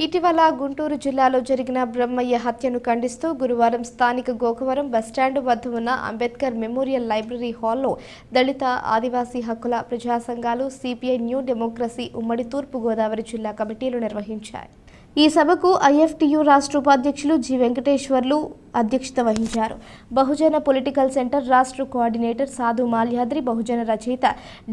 ఇటీవల గుంటూరు జిల్లాలో జరిగిన బ్రహ్మయ్య హత్యను ఖండిస్తూ గురువారం స్థానిక గోకవరం బస్టాండ్ వద్ద ఉన్న అంబేద్కర్ మెమోరియల్ లైబ్రరీ హాల్లో దళిత ఆదివాసీ హక్కుల ప్రజా సంఘాలు సిపిఐ న్యూ డెమోక్రసీ ఉమ్మడి తూర్పు గోదావరి జిల్లా కమిటీలు నిర్వహించాయి. ఈ సభకు ఐఎఫ్టియు రాష్ట్ర ఉపాధ్యక్షులు జి వెంకటేశ్వర్లు అధ్యక్షత వహించారు. బహుజన పొలిటికల్ సెంటర్ రాష్ట్ర కోఆర్డినేటర్ సాధు మాల్యాద్రి, బహుజన రచయిత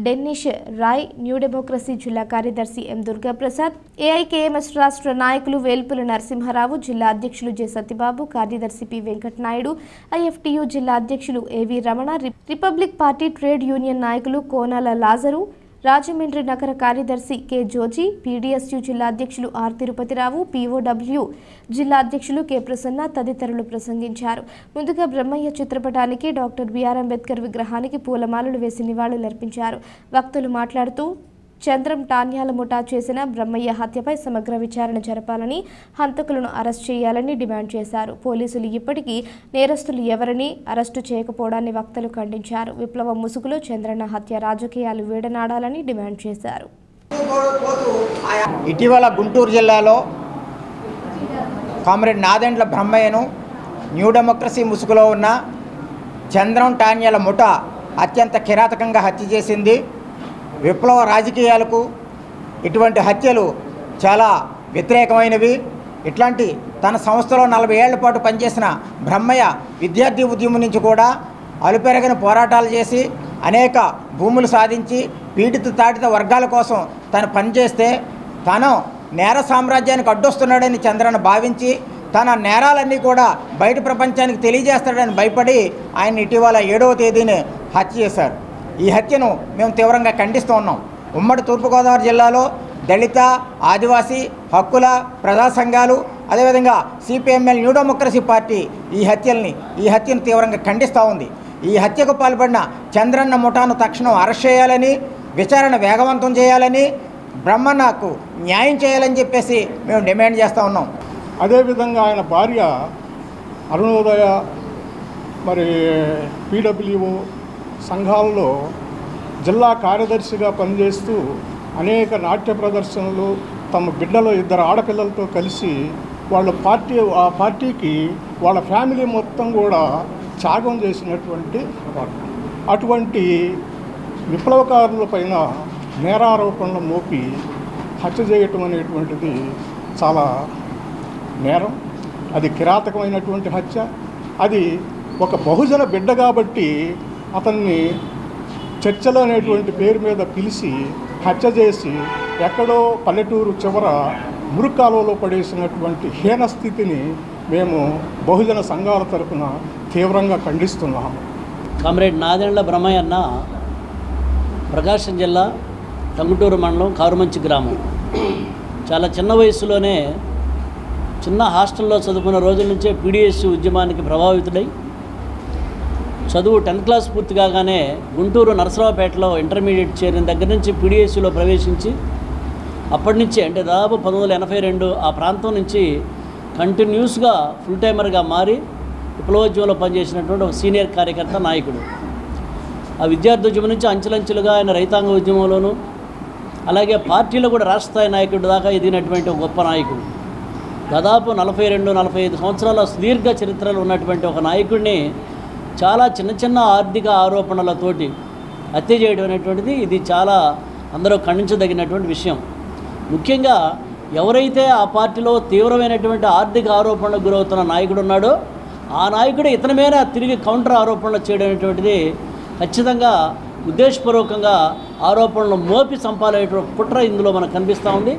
డెన్నిష్ రాయ్, న్యూ డెమోక్రసీ జిల్లా కార్యదర్శి ఎం దుర్గాప్రసాద్, ఏఐకేఎంఎస్ రాష్ట్ర నాయకులు వేల్పుల నరసింహారావు, జిల్లా అధ్యక్షులు జె సత్యబాబు, కార్యదర్శి పి వెంకటనాయుడు, ఐఎఫ్టియు జిల్లా అధ్యక్షులు ఏవి Ramana, republic party trade union నాయకులు కోనాల లాజరు, రాజమండ్రి నగర కార్యదర్శి కె జోజీ, పీడీఎస్యు జిల్లా అధ్యక్షులు ఆర్ తిరుపతిరావు, పీఓడబ్ల్యూ జిల్లా అధ్యక్షులు కె ప్రసన్న తదితరులు ప్రసంగించారు. ముందుగా బ్రహ్మయ్య చిత్రపటానికి, డాక్టర్ బిఆర్ అంబేద్కర్ విగ్రహానికి పూలమాలలు వేసి నివాళులర్పించారు. వక్తలు మాట్లాడుతూ చంద్రం టాన్యాల ముఠా చేసిన బ్రహ్మయ్య హత్యపై సమగ్ర విచారణ జరపాలని, హంతకులను అరెస్ట్ చేయాలని డిమాండ్ చేశారు. పోలీసులు ఇప్పటికీ నేరస్తులు ఎవరిని అరెస్టు చేయకపోవడాన్ని వక్తలు ఖండించారు. విప్లవ ముసుగులో చంద్రన్న హత్య రాజకీయాలు వీడనాడాలని డిమాండ్ చేశారు. ఇటీవల గుంటూరు జిల్లాలో కామ్రేడ్ నాదెండ్ల బ్రహ్మయ్యను న్యూ డెమోక్రసీ ముసుగులో ఉన్న చంద్రం టాన్యాల ముఠా అత్యంత కిరాతకంగా హత్య చేసింది. విప్లవ రాజకీయాలకు ఇటువంటి హత్యలు చాలా వ్యతిరేకమైనవి. ఇట్లాంటి తన సంస్థలో 40 ఏళ్ల పాటు పనిచేసిన బ్రహ్మయ్య విద్యార్థి ఉద్యమం నుంచి కూడా అలుపెరగని పోరాటాలు చేసి అనేక భూములు సాధించి పీడిత తాడిత వర్గాల కోసం తను పనిచేస్తే తను నేర సామ్రాజ్యానికి అడ్డొస్తున్నాడని చంద్రన్న భావించి తన నేరాలన్నీ కూడా బయట ప్రపంచానికి తెలియజేస్తాడని భయపడి ఆయన ఇటీవల 7వ తేదీని హత్య చేశారు. ఈ హత్యను మేము తీవ్రంగా ఖండిస్తూ ఉన్నాం. ఉమ్మడి తూర్పుగోదావరి జిల్లాలో దళిత ఆదివాసీ హక్కుల ప్రజా సంఘాలు, అదేవిధంగా సిపిఎంఎల్ న్యూ డెమోక్రసీ పార్టీ ఈ హత్యను తీవ్రంగా ఖండిస్తూ ఉంది. ఈ హత్యకు పాల్పడిన చంద్రన్న ముఠాను తక్షణం అరెస్ట్ చేయాలని, విచారణ వేగవంతం చేయాలని, బ్రహ్మన్నకు న్యాయం చేయాలని చెప్పేసి మేము డిమాండ్ చేస్తూ ఉన్నాం. అదేవిధంగా ఆయన భార్య అరుణోదయ మరి పీడబ్ల్యూఓ సంఘాలలో జిల్లా కార్యదర్శిగా పనిచేస్తూ అనేక నాట్య ప్రదర్శనలు తమ బిడ్డలో 2 ఆడపిల్లలతో కలిసి ఆ పార్టీకి వాళ్ళ ఫ్యామిలీ మొత్తం కూడా త్యాగం చేసినటువంటి అటువంటి విప్లవకారుల పైన నేరారోపణలు మోపి హత్య చేయటం అనేటువంటిది చాలా నేరం. అది కిరాతకమైనటువంటి హత్య. అది ఒక బహుజన బిడ్డ కాబట్టి అతన్ని చర్చలు అనేటువంటి పేరు మీద పిలిచి హత్య చేసి ఎక్కడో పల్లెటూరు చివర మురుకాలలో పడేసినటువంటి హీన స్థితిని మేము బహుజన సంఘాల తరఫున తీవ్రంగా ఖండిస్తున్నాము. కామ్రేడ్ నాదెండ్ల బ్రహ్మయ్య అన్న ప్రకాశం జిల్లా టంగుటూరు మండలం కారుమంచి గ్రామం. చాలా చిన్న వయసులోనే చిన్న హాస్టల్లో చదువుకున్న రోజుల నుంచే పీడీఎస్ ఉద్యమానికి ప్రభావితుడై చదువు 10th క్లాస్ పూర్తి కాగానే గుంటూరు నరసరావుపేటలో ఇంటర్మీడియట్ చేరిన దగ్గర నుంచి పీడీఎస్యూలో ప్రవేశించి అప్పటి నుంచి అంటే దాదాపు 1982 ఆ ప్రాంతం నుంచి కంటిన్యూస్గా ఫుల్ టైమర్గా మారి విప్లవోద్యమంలో పనిచేసినటువంటి ఒక సీనియర్ కార్యకర్త, నాయకుడు. ఆ విద్యార్థి ఉద్యమం నుంచి అంచెలంచెలుగా ఆయన రైతాంగ ఉద్యమంలోనూ అలాగే పార్టీలో కూడా రాష్ట్ర స్థాయి నాయకుడి దాకా ఎదిగినటువంటి ఒక గొప్ప నాయకుడు. దాదాపు 42-45 సంవత్సరాల సుదీర్ఘ చరిత్రలో ఉన్నటువంటి ఒక నాయకుడిని చాలా చిన్న ఆర్థిక ఆరోపణలతోటి హత్య చేయడం అనేటువంటిది ఇది చాలా అందరూ ఖండించదగినటువంటి విషయం. ముఖ్యంగా ఎవరైతే ఆ పార్టీలో తీవ్రమైనటువంటి ఆర్థిక ఆరోపణలకు గురవుతున్న నాయకుడు ఉన్నాడో ఆ నాయకుడు ఇతని మీద తిరిగి కౌంటర్ ఆరోపణలు చేయడం అనేటువంటిది ఖచ్చితంగా ఉద్దేశపూర్వకంగా ఆరోపణలు మోపి సంపాలేటువంటి కుట్ర ఇందులో మనకు కనిపిస్తూ ఉంది.